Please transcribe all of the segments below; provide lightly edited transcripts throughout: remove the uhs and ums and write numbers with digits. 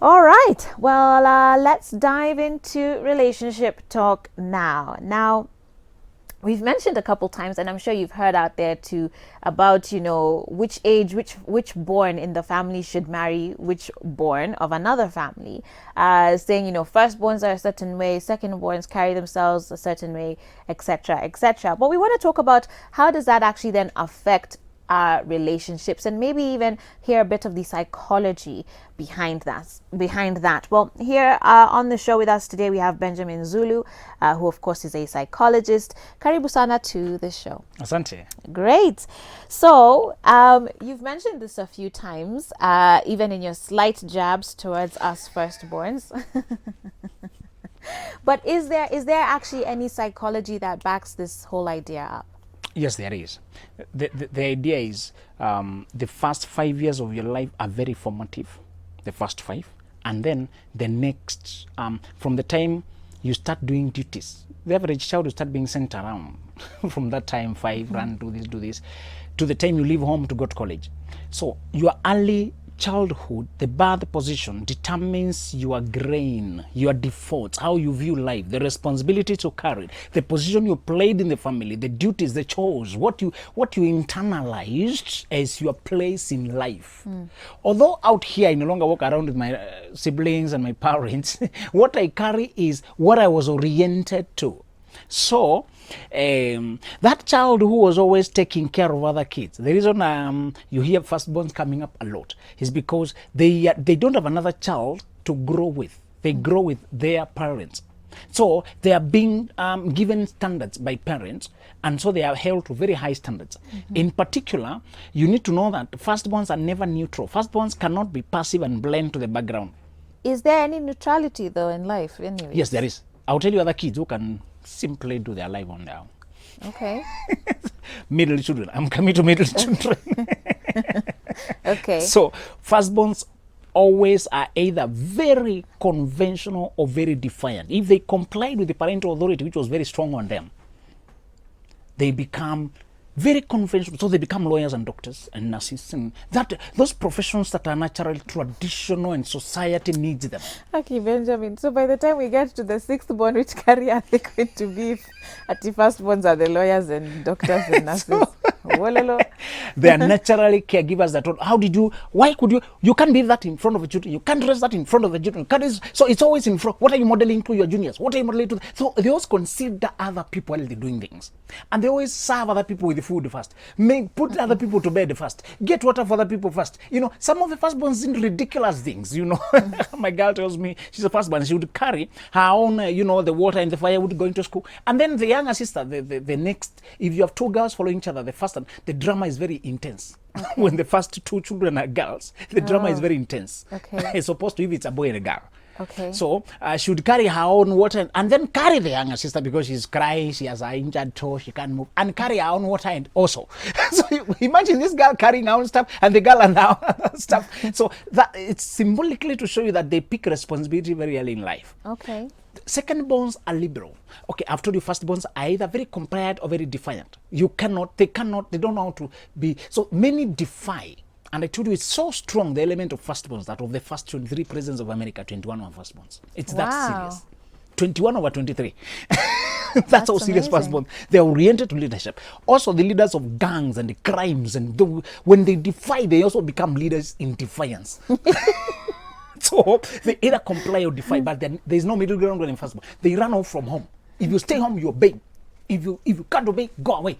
All right. Well, let's dive into relationship talk now. Now, we've mentioned a couple times, and I'm sure you've heard out there too about which age, which born in the family should marry which born of another family. Saying firstborns are a certain way, secondborns carry themselves a certain way, etc., etc. But we want to talk about how does that actually then affect relationships, and maybe even hear a bit of the psychology behind that. Well, here on the show with us today we have Benjamin Zulu, who of course is a psychologist. Karibu sana to the show. Asante. Great. So you've mentioned this a few times, even in your slight jabs towards us firstborns. But is there actually any psychology that backs this whole idea up? Yes, there is. The idea is the first 5 years of your life are very formative, the first five. And then the next, from the time you start doing duties, the average child will start being sent around from that time, five, run, do this, to the time you leave home to go to college. So your early childhood, the birth position determines your grain, your defaults, how you view life, the responsibility to carry, the position you played in the family, the duties, the chores, what you internalized as your place in life. Although out here I no longer walk around with my siblings and my parents, what I carry is what I was oriented to. So that child who was always taking care of other kids, the reason you hear firstborns coming up a lot is because they don't have another child to grow with. They grow with their parents. So they are being given standards by parents, and so they are held to very high standards. In particular, you need to know that firstborns are never neutral. Firstborns cannot be passive and blend to the background. Is there any neutrality though in life anyway? Yes, there is. I'll tell you other kids who can simply do their life on their own. Okay. Middle children. I'm coming to middle children. Okay. So firstborns always are either very conventional or very defiant. If they complied with the parental authority, which was very strong on them, they become very conventional. So they become lawyers and doctors and nurses, and that those professions that are naturally traditional and society needs them. Okay, Benjamin. So by the time we get to the sixth born, which career are they going to be if at the first borns are the lawyers and doctors and nurses? Wololo. They are naturally caregivers that how did you, why could you can't be that in front of a children, you can't raise that in front of the children, so it's always in front. What are you modeling to your juniors? What are you modeling to? So they always consider other people while they're doing things. And they always serve other people with the food first. Put other people to bed first. Get water for other people first. Some of the firstborns do ridiculous things, My girl tells me she's a firstborn. She would carry her own, the water and the firewood going to school. And then the younger sister, the next, if you have two girls following each other, the first one, the drama is very intense. Okay. When the first two children are girls, the drama is very intense. Okay. As opposed to if it's a boy and a girl. Okay. So she would carry her own water and then carry the younger sister because she's crying, she has an injured toe, she can't move, and carry her own water and also. So imagine this girl carrying her own stuff and the girl and her own stuff. So that it's symbolically to show you that they pick responsibility very early in life. Okay. Secondborns are liberal. Okay, I've told you firstborns are either very compliant or very defiant. They don't know how to be. So many defy. And I told you it's so strong, the element of firstborns, that of the first 23 presidents of America, 21 were firstborns. It's that serious. 21 over 23. That's how serious firstborns. They're oriented to leadership. Also, the leaders of gangs and the crimes, and when they defy, they also become leaders in defiance. So they either comply or defy, but there's no middle ground when in firstborn. They run off from home. If you stay home, you obey. If you can't obey, go away.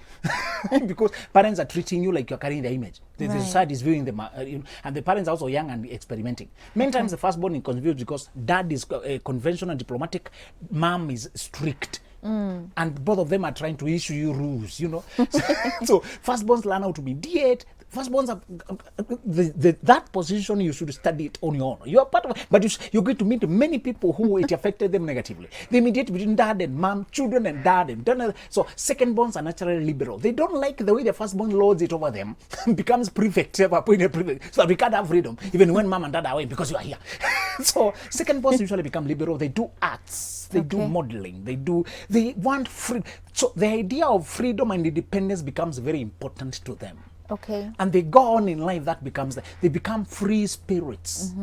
Because parents are treating you like you're carrying their image. The society is viewing them, and the parents are also young and experimenting. Many times the firstborn is confused because dad is conventional and diplomatic, mom is strict. And both of them are trying to issue you rules, So firstborns learn how to mediate. Firstborns are that position. You should study it on your own. You are part of it, but you're going to meet many people who it affected them negatively. They mediate between dad and mom, children and dad and dad. So secondborns are naturally liberal. They don't like the way the firstborn lords it over them, becomes prefect, so that we can't have freedom even when mom and dad are away because you are here. So secondborns usually become liberal. They do arts, they do modeling, they want freedom. So the idea of freedom and independence becomes very important to them. Okay. And they go on in life, that becomes, they become free spirits.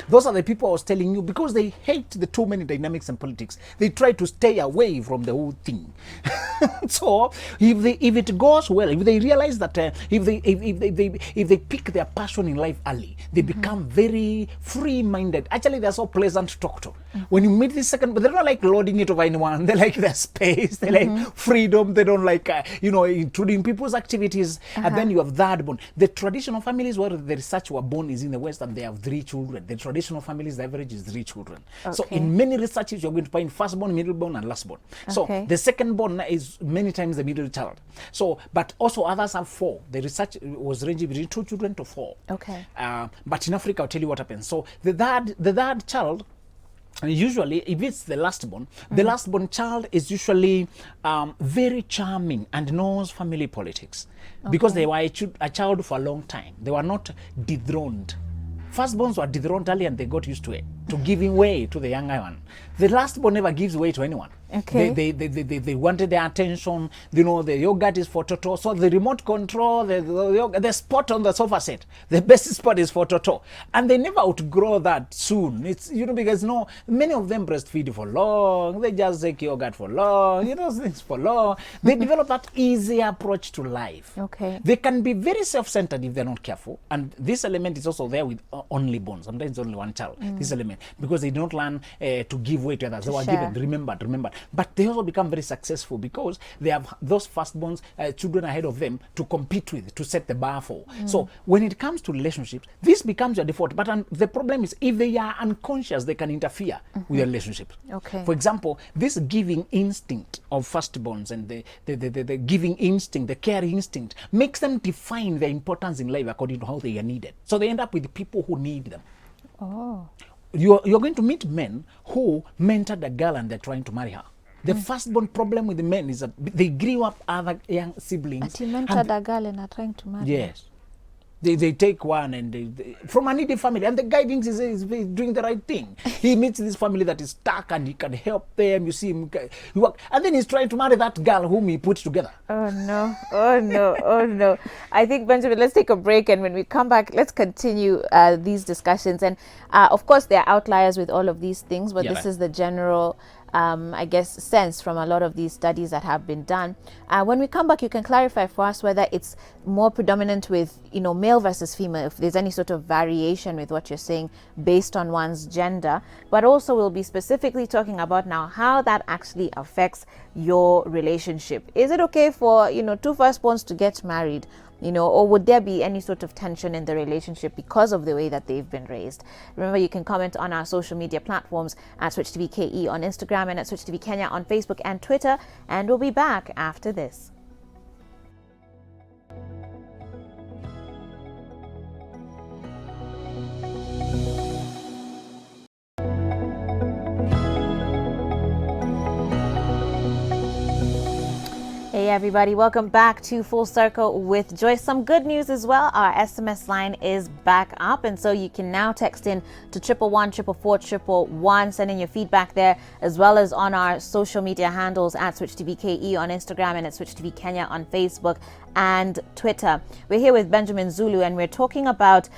Those are the people I was telling you, because they hate the too many dynamics and politics. They try to stay away from the whole thing. So if it goes well, if they realize that if they pick their passion in life early, they become very free-minded. Actually, they're so pleasant to talk to. When you meet this second, but they don't like lording it over anyone. They like their space. They like freedom. They don't like intruding people's activities. And then you have third born. The traditional families where the research were born is in the West, and they have 3 children. The traditional families, the average is 3 children. Okay. So in many researches, you're going to find firstborn, middleborn, and lastborn. So the secondborn is many times the middle child. So, but also others have 4. The research was ranging between 2 children to 4. Okay. But in Africa, I'll tell you what happens. So the third child, usually, if it's the lastborn child is usually very charming and knows family politics, because they were a child for a long time. They were not dethroned. Firstborns were dethroned early, and they got used to it, to giving way to the younger one. The lastborn never gives way to anyone. Okay. They wanted their attention. The yogurt is for Toto. So the remote control, the spot on the sofa set, the best spot is for Toto. And they never outgrow that soon. It's, because many of them breastfeed for long. They just take yogurt for long, things for long. They develop that easy approach to life. Okay. They can be very self-centered if they're not careful. And this element is also there with only born. Sometimes only one child, this element, because they don't learn to give way to others. They were given, remembered. But they also become very successful because they have those firstborns, children ahead of them to compete with, to set the bar for. So when it comes to relationships, this becomes your default. But the problem is, if they are unconscious, they can interfere with your relationships. Okay. For example, this giving instinct of firstborns and the giving instinct, the caring instinct, makes them define their importance in life according to how they are needed. So they end up with people who need them. Oh. You're going to meet men who mentored a girl and they're trying to marry her. The firstborn problem with the men is that they grew up other young siblings. But he mentored a girl and are trying to marry. Yes. They take one and they from a needy family, and the guy thinks he's doing the right thing. He meets this family that is stuck and he can help them. You see him work, and then he's trying to marry that girl whom he put together. Oh no, oh no, oh no. I think, Benjamin, let's take a break, and when we come back, let's continue these discussions. And of course, there are outliers with all of these things, but this is the general sense from a lot of these studies that have been done. When we come back, you can clarify for us whether it's more predominant with, male versus female, if there's any sort of variation with what you're saying based on one's gender, but also we'll be specifically talking about now how that actually affects your relationship. Is it okay for, 2 firstborns to get married? Or would there be any sort of tension in the relationship because of the way that they've been raised? Remember, you can comment on our social media platforms at Switch TV KE on Instagram and at Switch TV Kenya on Facebook and Twitter. And we'll be back after this. Hey everybody, welcome back to Full Circle with Joyce. Some good news as well. Our SMS line is back up, and so you can now text in to 111 444 111, send in your feedback there, as well as on our social media handles at Switch TV KE on Instagram and at Switch TV Kenya on Facebook and Twitter. We're here with Benjamin Zulu, and we're talking about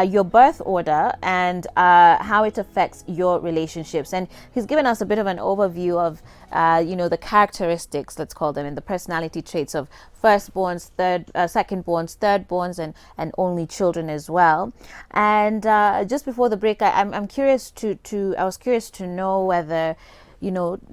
your birth order and how it affects your relationships. And he's given us a bit of an overview of the characteristics, let's call them, and the personality traits of firstborns, secondborns, thirdborns, and only children as well. And just before the break, I was curious to know whether,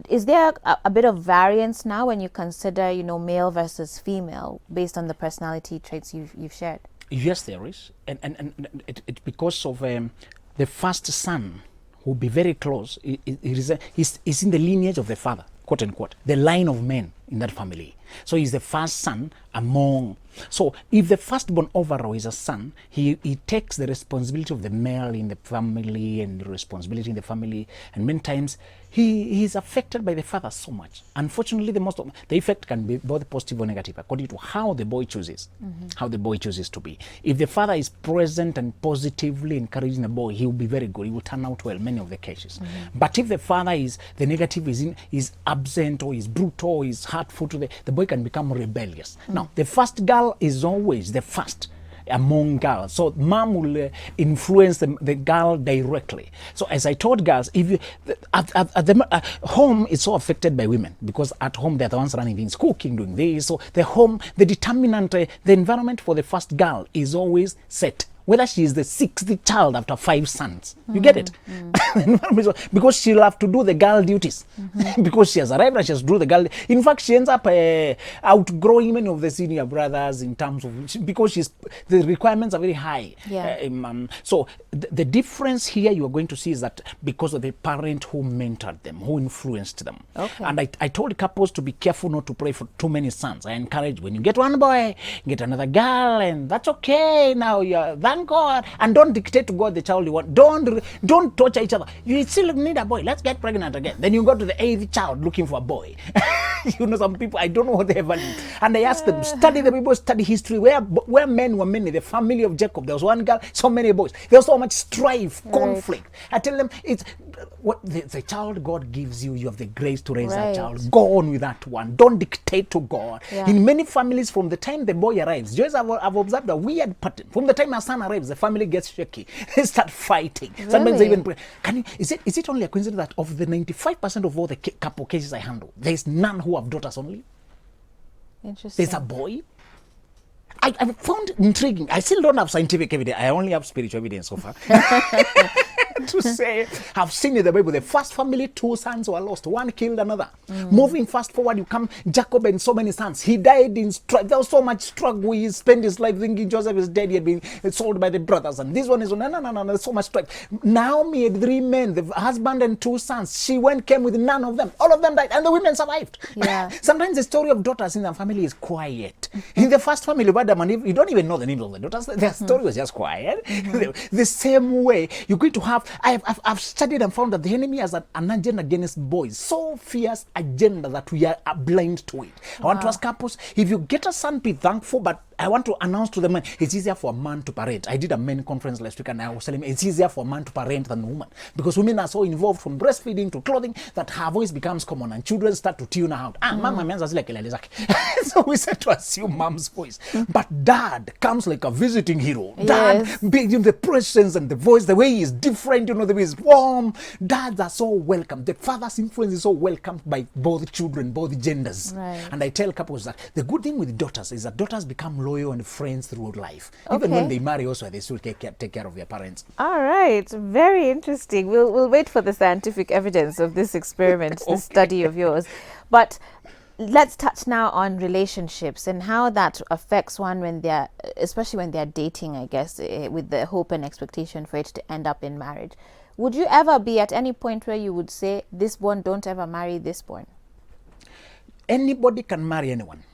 is there a bit of variance now when you consider, male versus female based on the personality traits you've shared? Yes, there is, and it because of the first son who will be very close. He's in the lineage of the father, quote unquote, the line of men in that family. So he's the first son among. So if the firstborn overall is a son, he takes the responsibility of the male in the family and the responsibility in the family, and many times he is affected by the father so much. Unfortunately, the effect can be both positive or negative according to how the boy chooses, how the boy chooses to be. If the father is present and positively encouraging the boy, he will be very good. He will turn out well, many of the cases. But if the father the negative is absent, or is brutal, or is hurtful to the boy, boy can become rebellious. Now, the first girl is always the first among girls. So mom will influence the girl directly. So as I told girls, if you home is so affected by women, because at home they're the ones running things, cooking, doing this. So the home, the determinant, the environment for the first girl is always set. Whether she is the 6th child after 5 sons. You get it? Because she'll have to do the girl duties. Because she has arrived and she has to do the girl. In fact, she ends up outgrowing many of the senior brothers in terms of, because the requirements are very high. Yeah. So the difference here you are going to see is that because of the parent who mentored them, who influenced them. Okay. And I told couples to be careful not to pray for too many sons. I encourage, when you get one boy, get another girl, and that's okay. Now you're thank God, and don't dictate to God the child you want. Don't torture each other. You still need a boy. Let's get pregnant again. Then you go to the 8th child looking for a boy. You know, some people, I don't know what they value. And I ask them, study the Bible, study history. Where men were many, the family of Jacob, there was one girl, so many boys. There was so much strife, conflict. I tell them, it's what the child God gives you. You have the grace to raise that child. Go on with that one. Don't dictate to God. In many families, from the time the boy arrives, just I've observed a weird pattern. From the time a son arrives, the family gets shaky. They start fighting. Really? Sometimes they even pray. Is it only a coincidence that of the 95% of all the couple cases I handle, there's none who have daughters only? Interesting. There's a boy. I found intriguing. I still don't have scientific evidence. I only have spiritual evidence so far. To say, I've seen in the Bible, the first family, 2 sons were lost. One killed another. Moving fast forward, you come, Jacob and so many sons. He died in strife. There was so much struggle. He spent his life thinking Joseph is dead. He had been sold by the brothers. And this one is, no, there's so much strife. Naomi had 3 men, the husband and 2 sons. She came with none of them. All of them died, and the women survived. Yeah. Sometimes the story of daughters in the family is quiet. In the first family, Adam and Eve, you don't even know the names of the daughters. Their story was just quiet. The same way, you're going to have, I've studied and found that the enemy has an agenda against boys, so fierce agenda that we are blind to it. I want to ask couples, if you get a son, be thankful, but I want to announce to the man, it's easier for a man to parent. I did a men conference last week, and I was telling him it's easier for a man to parent than a woman, because women are so involved from breastfeeding to clothing that her voice becomes common, and children start to tune out. Mama means like so we said to assume mom's voice, but dad comes like a visiting hero. Yes. Dad, the presence and the voice, the way he is different, the way he's warm. Dads are so welcome. The father's influence is so welcomed by both children, both genders. Right. And I tell couples that the good thing with daughters is that daughters become loyal and friends throughout life. Even when they marry also, they still take care of their parents. All right. Very interesting. We'll wait for the scientific evidence of this experiment, this study of yours. But let's touch now on relationships and how that affects one when they're, especially when they're dating, I guess, with the hope and expectation for it to end up in marriage. Would you ever be at any point where you would say, this born, don't ever marry this born? Anybody can marry anyone.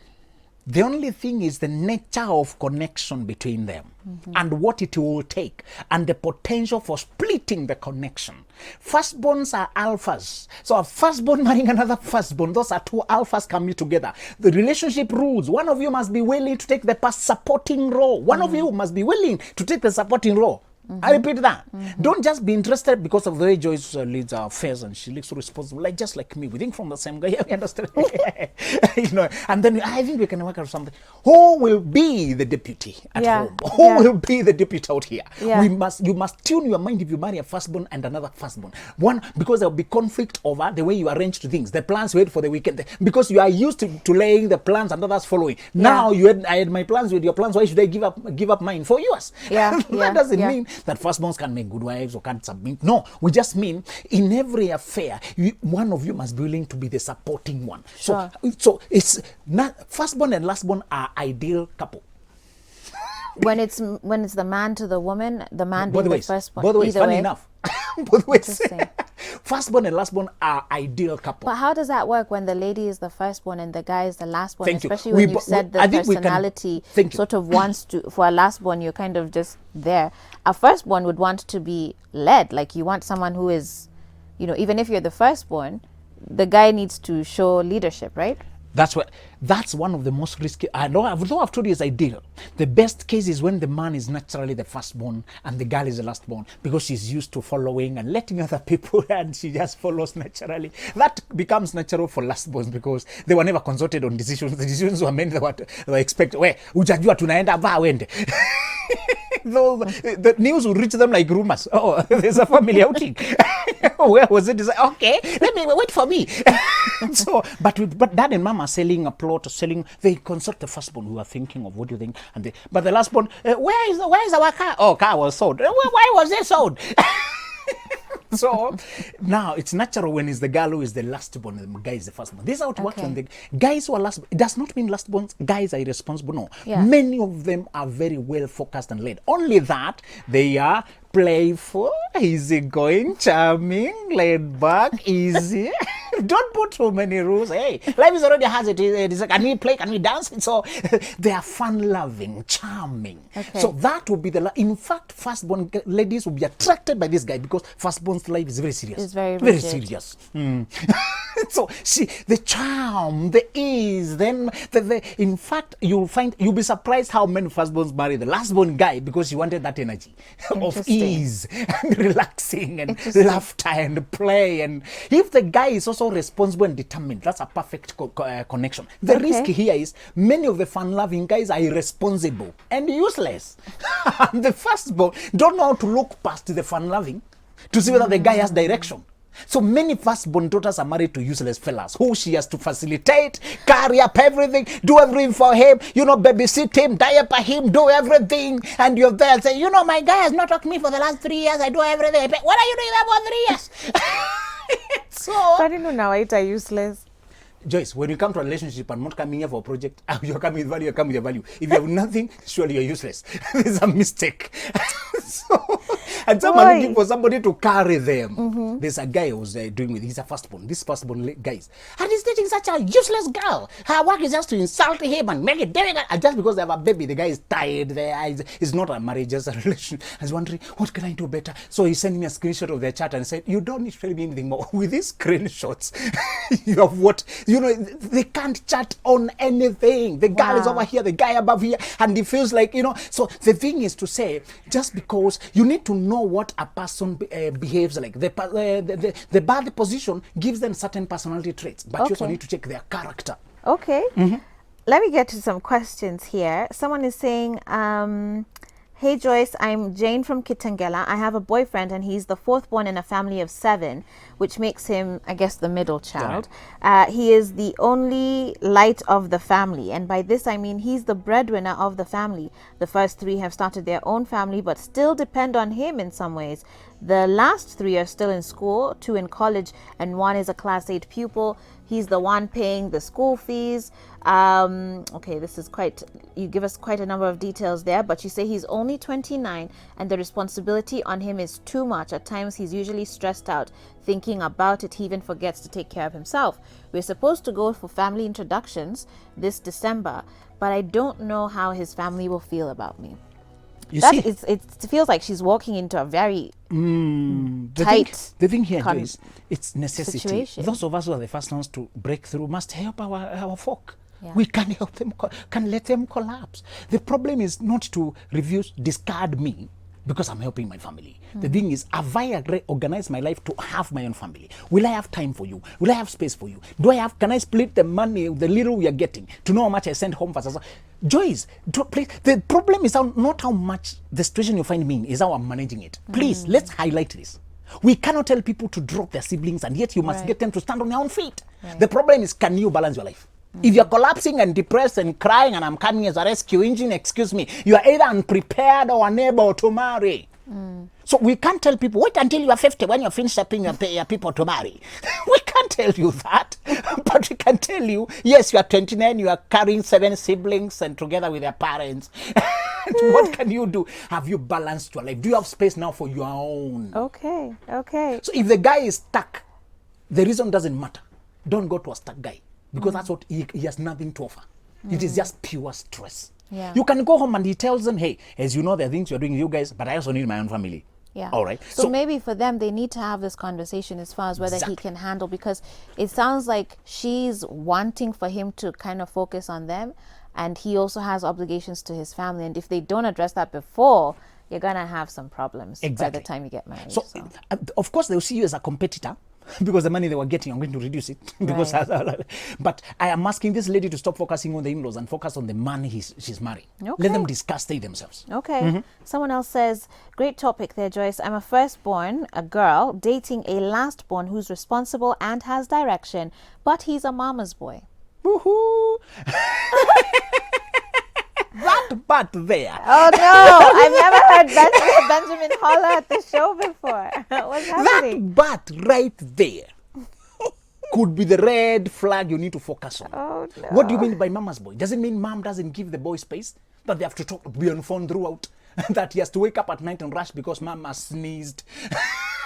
The only thing is the nature of connection between them and what it will take and the potential for splitting the connection. Firstborns are alphas. So a firstborn marrying another firstborn, those are 2 alphas coming together. The relationship rules. One of you must be willing to take the supporting role. One of you must be willing to take the supporting role. I repeat that. Don't just be interested because of the way Joyce leads our affairs and she looks so responsible, just like me. We think from the same guy. We understand. And then I think we can work out something. Who will be the deputy at home? Who will be the deputy out here? You must tune your mind if you marry a firstborn and another firstborn. One, because there will be conflict over the way you arrange things. The plans you had for the weekend. Because you are used to laying the plans and others following. Now I had my plans with your plans. Why should I give up mine for yours? That doesn't mean that firstborns can make good wives or can't submit. No, we just mean in every affair, one of you must be willing to be the supporting one. So it's not firstborn and lastborn are ideal couple. When it's the man to the woman, the man being the firstborn. Both ways, funny enough. Both ways. Firstborn and lastborn are ideal couple. But how does that work when the lady is the firstborn and the guy is the lastborn? Especially when you said the personality sort of wants to, for a lastborn, you're kind of just there. A firstborn would want to be led. Like you want someone who is, even if you're the firstborn, the guy needs to show leadership, right? That's one of the most risky. Although I've told you it's ideal, the best case is when the man is naturally the firstborn and the girl is the lastborn, because she's used to following and letting other people and she just follows naturally. That becomes natural for lastborns because they were never consulted on decisions. The decisions were made that were expected. We ujajua tunaenda va wende. Though the news will reach them like rumors. Oh, there's a family outing. Where was it? Okay, let me wait for me. So, but dad and mom are selling a plot, they consult the firstborn who are thinking of what do you think, but the lastborn, where is our car? Oh, car was sold. Why was it sold? So now it's natural when it's the girl who is the lastborn and the guy is the firstborn. This is how it works when the guys who are last. It does not mean lastborns guys are irresponsible. No, many of them are very well focused and led. Only that they are playful, easygoing, charming, laid back, easy. Don't put too many rules. Hey, life is already has it. It's like, can we play? Can we dance? So they are fun-loving, charming. Okay. So that will be in fact, firstborn ladies will be attracted by this guy because firstborn's life is very serious. It's very serious. So see the charm, the ease. Then in fact, you'll be surprised how many firstborns marry the lastborn guy because he wanted that energy of ease and relaxing and laughter and play. And if the guy is also responsible and determined, that's a perfect connection. The risk here is many of the fun-loving guys are irresponsible and useless. The firstborn don't know how to look past the fun-loving to see whether the guy has direction. So many firstborn daughters are married to useless fellas who she has to facilitate, carry up everything, do everything for him, babysit him, diaper him, do everything. And you're there saying, my guy has not talked to me for the last 3 years. I do everything. What are you doing about 3 years? So, I didn't know now it's useless. Joyce, when you come to a relationship and not coming here for a project, you're coming with value, you're coming with your value. If you have nothing, surely you're useless. There's a mistake. And some are looking for somebody to carry them. There's a guy who's doing with, he's a firstborn. This firstborn guy, and he's dating such a useless girl. Her work is just to insult him and make it difficult. And just because they have a baby, the guy is tired. It's not a marriage, just a relation. I was wondering, what can I do better? So he sent me a screenshot of their chat and said, you don't need to tell me anything more. With these screenshots, you have what? They can't chat on anything. The girl is over here, the guy above here, and he feels like, So the thing is to say, just because you need to know what a person behaves like. The bad position gives them certain personality traits, but you also need to check their character. Okay. Let me get to some questions here. Someone is saying, hey Joyce, I'm Jane from Kitengela. I have a boyfriend and he's the fourth born in a family of 7, which makes him, I guess, the middle child. He is the only light of the family. And by this, I mean he's the breadwinner of the family. The first 3 have started their own family, but still depend on him in some ways. The last 3 are still in school, 2 in college, and 1 is a class 8 pupil. He's the one paying the school fees. Okay, this is you give us quite a number of details there, but you say he's only 29 and the responsibility on him is too much. At times he's usually stressed out thinking about it. He even forgets to take care of himself. We're supposed to go for family introductions this December, but I don't know how his family will feel about me. It feels like she's walking into a very tight. The thing here is it's necessity. Situation. Those of us who are the first ones to break through must help our folk. We can't help them, can let them collapse. The problem is not to discard me because I'm helping my family. The thing is, have I organized my life to have my own family? Will I have time for you? Will I have space for you? Can I split the money, the little we are getting, to know how much I send home for? Joyce, the problem is not how much the situation you find me in, is how I'm managing it. Please, let's highlight this. We cannot tell people to drop their siblings, and yet you must get them to stand on their own feet. The problem is, can you balance your life? If you're collapsing and depressed and crying and I'm coming as a rescue engine, excuse me, you are either unprepared or unable to marry. So we can't tell people, wait until you are 50 when you're finished helping your people to marry. We can't tell you that. But we can tell you, yes, you are 29, you are carrying 7 siblings and together with their parents. What can you do? Have you balanced your life? Do you have space now for your own? Okay. So if the guy is stuck, the reason doesn't matter. Don't go to a stuck guy. Because that's what he has nothing to offer. It is just pure stress. You can go home and he tells them, hey, as you know, there are things you're doing with you guys, but I also need my own family. Yeah. All right. So maybe for them, they need to have this conversation as far as whether he can handle, because it sounds like she's wanting for him to kind of focus on them, and he also has obligations to his family. And if they don't address that before, you're going to have some problems by the time you get married. So, of course, they'll see you as a competitor. Because the money they were getting, I'm going to reduce it. Because, but I am asking this lady to stop focusing on the in-laws and focus on the man she's marrying. Okay. Let them discuss they themselves. Okay. Someone else says, great topic there, Joyce. I'm a firstborn, a girl, dating a lastborn who's responsible and has direction, but he's a mama's boy. Woohoo! But there. Oh no, I've never heard Benjamin holler at the show before. What's happening? That but right there could be the red flag you need to focus on. Oh no. What do you mean by mama's boy? Does it mean mom doesn't give the boy space? That they have to talk, be on phone throughout? That he has to wake up at night and rush because mama sneezed?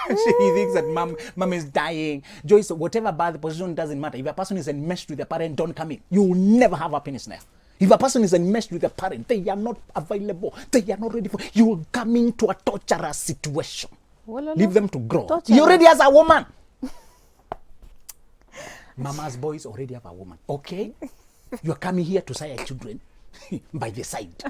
He thinks that mom is dying. Joyce, whatever bad the position doesn't matter. If a person is enmeshed with a parent, don't come in. You will never have happiness there. If a person is enmeshed with a parent, they are not available. They are not ready for. You will come into a torturous situation. Leave them to grow. Torturous. He already has a woman. Mama's boys already have a woman. Okay? You are coming here to sire children by the side.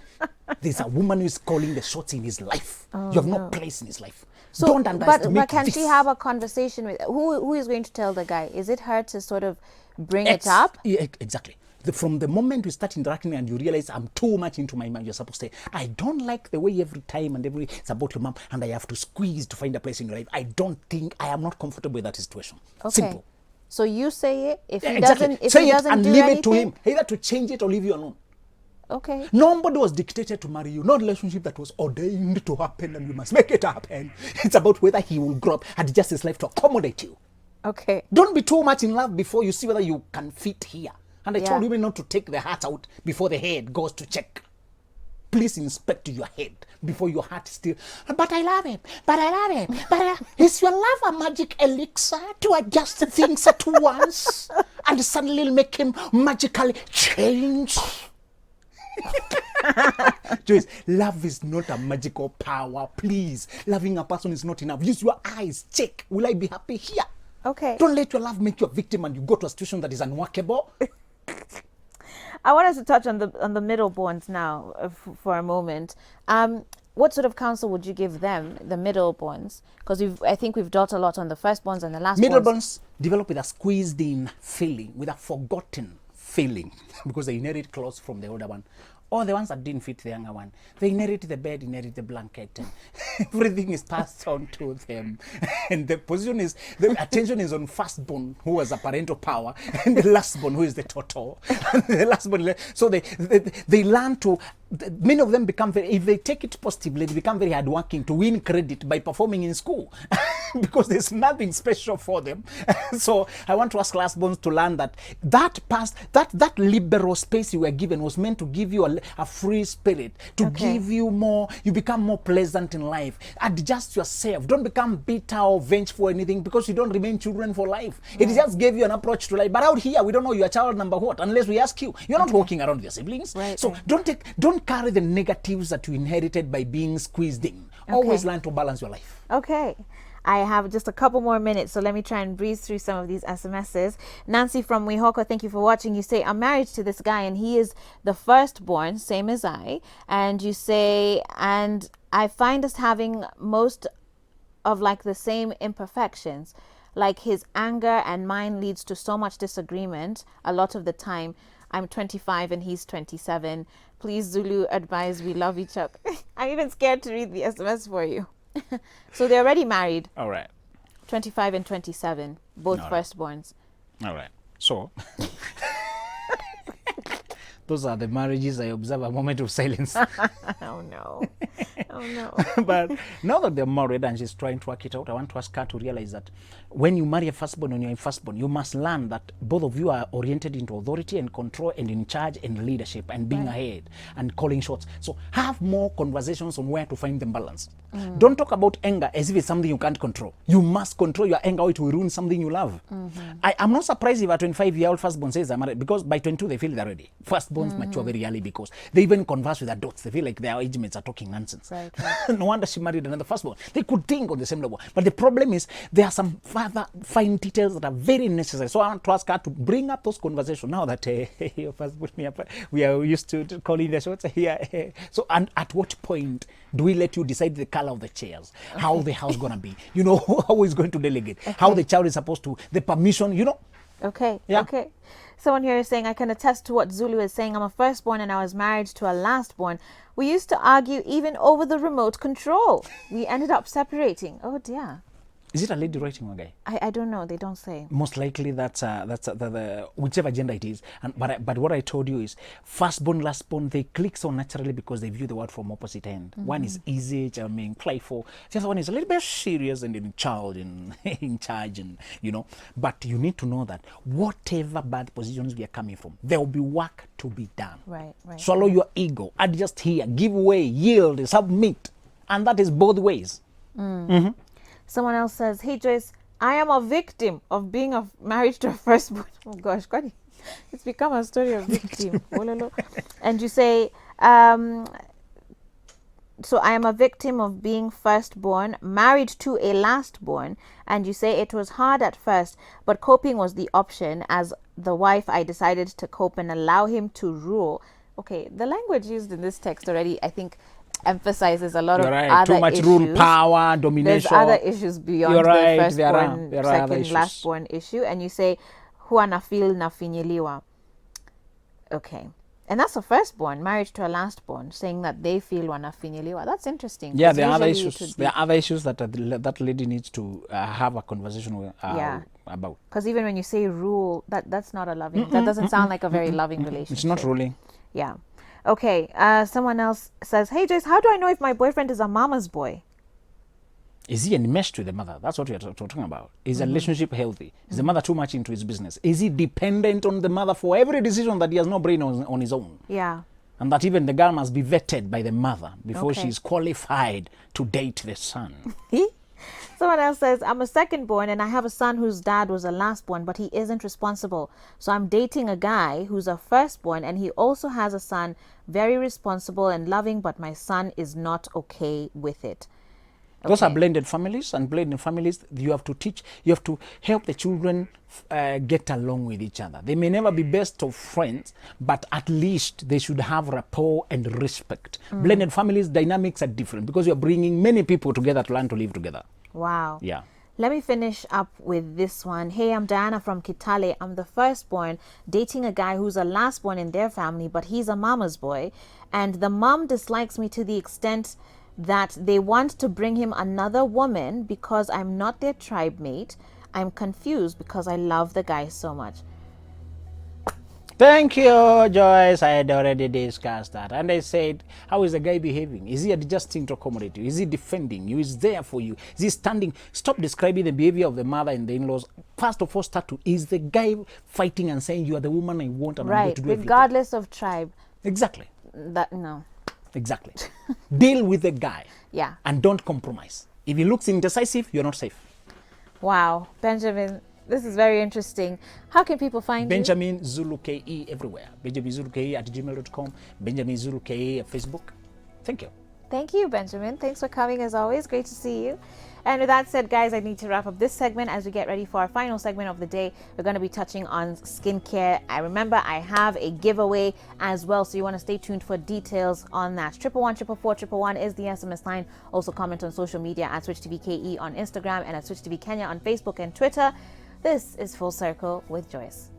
There's a woman who is calling the shots in his life. You have no place in his life. So, don't underestimate but can this. she have a conversation with who is going to tell the guy? Is it her to sort of bring it up? Yeah, exactly. From the moment you start interacting and you realize I'm too much into my mind, you're supposed to say, I don't like the way every time and it's about your mom and I have to squeeze to find a place in your life. I don't think I am not comfortable with that situation. Okay. Simple. So you say it. If he Exactly. doesn't, if say he it doesn't and do leave anything, it to him. Either to change it or leave you alone. Okay. Nobody was dictated to marry you. No relationship that was ordained to happen and you must make it happen. It's about whether he will grow up and adjust his life to accommodate you. Okay. Don't be too much in love before you see whether you can fit here. And I Yeah. told women not to take the heart out before the head goes to check. Please inspect your head before your heart still. But I love him. But I love him. But is your love a magic elixir to adjust things at once and suddenly make him magically change? Joyce, love is not a magical power. Please, loving a person is not enough. Use your eyes. Check. Will I be happy here? Okay. Don't let your love make you a victim and you go to a situation that is unworkable. I want us to touch on the middleborns now for a moment. What sort of counsel would you give them, the middleborns? Because I think we've dealt a lot on the firstborns and the lastborns. Middleborns develop with a squeezed-in feeling, with a forgotten feeling, because they inherit clothes from the older one. Or the ones that didn't fit the younger one. They inherit the bed, inherit the blanket, and everything is passed on to them. And the attention is on firstborn, who has a parental power, and the lastborn, who is the total. The lastborn, so they learn to, many of them become if they take it positively, they become very hardworking to win credit by performing in school. Because there's nothing special for them. So I want to ask lastborns to learn that that liberal space you were given was meant to give you a free spirit, to give you more, you become more pleasant in life. Adjust yourself. Don't become bitter or vengeful or anything because you don't remain children for life. It just gave you an approach to life. But out here, we don't know your child number what, unless we ask you. You're not walking around with your siblings. Right, so don't carry the negatives that you inherited by being squeezed in. Always learn to balance your life. Okay. I have just a couple more minutes, so let me try and breeze through some of these SMSs. Nancy from Wihoko, thank you for watching. You say, I'm married to this guy and he is the firstborn, same as I. And you say, and I find us having most of like the same imperfections. Like his anger and mine leads to so much disagreement a lot of the time. I'm 25 and he's 27. Please, Zulu, advise we love each other. I'm even scared to read the SMS for you. So they're already married. All right. 25 and 27, both All right. firstborns. All right. So those are the marriages I observe a moment of silence. Oh no. Oh no. But now that they're married and she's trying to work it out, I want to ask her to realize that when you marry a firstborn and you're a firstborn, you must learn that both of you are oriented into authority and control and in charge and leadership and being ahead and calling shots. So have more conversations on where to find them balanced. Don't talk about anger as if it's something you can't control. You must control your anger or it will ruin something you love. I'm not surprised if a 25-year-old firstborn says I'm married, because by 22 they feel they're ready. Firstborns mature very early because they even converse with adults. They feel like their age mates are talking nonsense. Right, right. No wonder she married another firstborn. They could think on the same level. But the problem is there are some further fine details that are very necessary. So I want to ask her to bring up those conversations now that your firstborn, we are used to calling the shots here. So, and at what point do we let you decide the color of the chairs, how the house going to be, how is going to delegate, how the child is supposed to, the permission, Okay. Yeah. Okay. Someone here is saying, I can attest to what Zulu is saying. I'm a firstborn and I was married to a lastborn. We used to argue even over the remote control. We ended up separating. Oh dear. Is it a lady writing or a guy? I don't know. They don't say. Most likely that's the whichever gender it is. But what I told you is firstborn, lastborn, they click so naturally because they view the word from opposite end. One is easy, charming, playful. The other one is a little bit serious and in charge and in charge, and But you need to know that whatever bad positions we are coming from, there will be work to be done. Right. Swallow your ego, adjust here, give way, yield, submit, and that is both ways. Someone else says, hey Joyce, I am a victim of being married to a firstborn. Oh gosh, it's become a story of victim. And you say, so I am a victim of being firstborn, married to a lastborn, and you say it was hard at first, but coping was the option. As the wife, I decided to cope and allow him to rule. Okay, the language used in this text already, I think, emphasizes a lot of other too much issues. Rule, power, domination. There's other issues beyond You're right. the firstborn, there are other second, issues. lastborn issue. And you say, huwa nafil nafinyiliwa. Okay. And that's a firstborn, married to a lastborn, saying that they feel wanafinyiliwa. That's interesting. Yeah, there are other issues. There are other issues that that lady needs to have a conversation with, about. Because even when you say rule, that's not a loving, that doesn't sound like a very loving relationship. It's not ruling. Yeah. Okay. Someone else says, hey Joyce, how do I know if my boyfriend is a mama's boy? Is he enmeshed with the mother? That's what we are talking about. Is the relationship healthy? Is the mother too much into his business? Is he dependent on the mother for every decision that he has no brain on his own? Yeah. And that even the girl must be vetted by the mother before Okay. she is qualified to date the son. Someone else says, I'm a secondborn and I have a son whose dad was a lastborn, but he isn't responsible. So I'm dating a guy who's a firstborn and he also has a son, very responsible and loving, but my son is not okay with it. Those are blended families, and blended families, you have to teach, you have to help the children get along with each other. They may never be best of friends, but at least they should have rapport and respect. Blended families, dynamics are different because you're bringing many people together to learn to live together. Wow. Yeah. Let me finish up with this one. Hey, I'm Diana from Kitale. I'm the firstborn, dating a guy who's a lastborn in their family, but he's a mama's boy. And the mom dislikes me to the extent that they want to bring him another woman because I'm not their tribe mate. I'm confused because I love the guy so much. Thank you, Joyce. I had already discussed that. And I said, how is the guy behaving? Is he adjusting to accommodate you? Is he defending you? Is there for you? Is he standing? Stop describing the behavior of the mother and the in-laws. First of all, start to, is the guy fighting and saying, you are the woman I want and I'm going Right, to do everything? regardless of tribe. Exactly. No. Exactly. Deal with the guy. Yeah. And don't compromise. If he looks indecisive, you're not safe. Wow. Benjamin, this is very interesting. How can people find Benjamin Zulu KE everywhere. Benjamin Zulu KE at gmail.com. Benjamin Zulu KE at Facebook. Thank you. Thank you, Benjamin. Thanks for coming as always. Great to see you. And with that said, guys, I need to wrap up this segment as we get ready for our final segment of the day. We're going to be touching on skincare. I remember I have a giveaway as well, so you want to stay tuned for details on that. 111 is the SMS line. Also comment on social media at SwitchTVKE on Instagram and at SwitchTV Kenya on Facebook and Twitter. This is Full Circle with Joyce.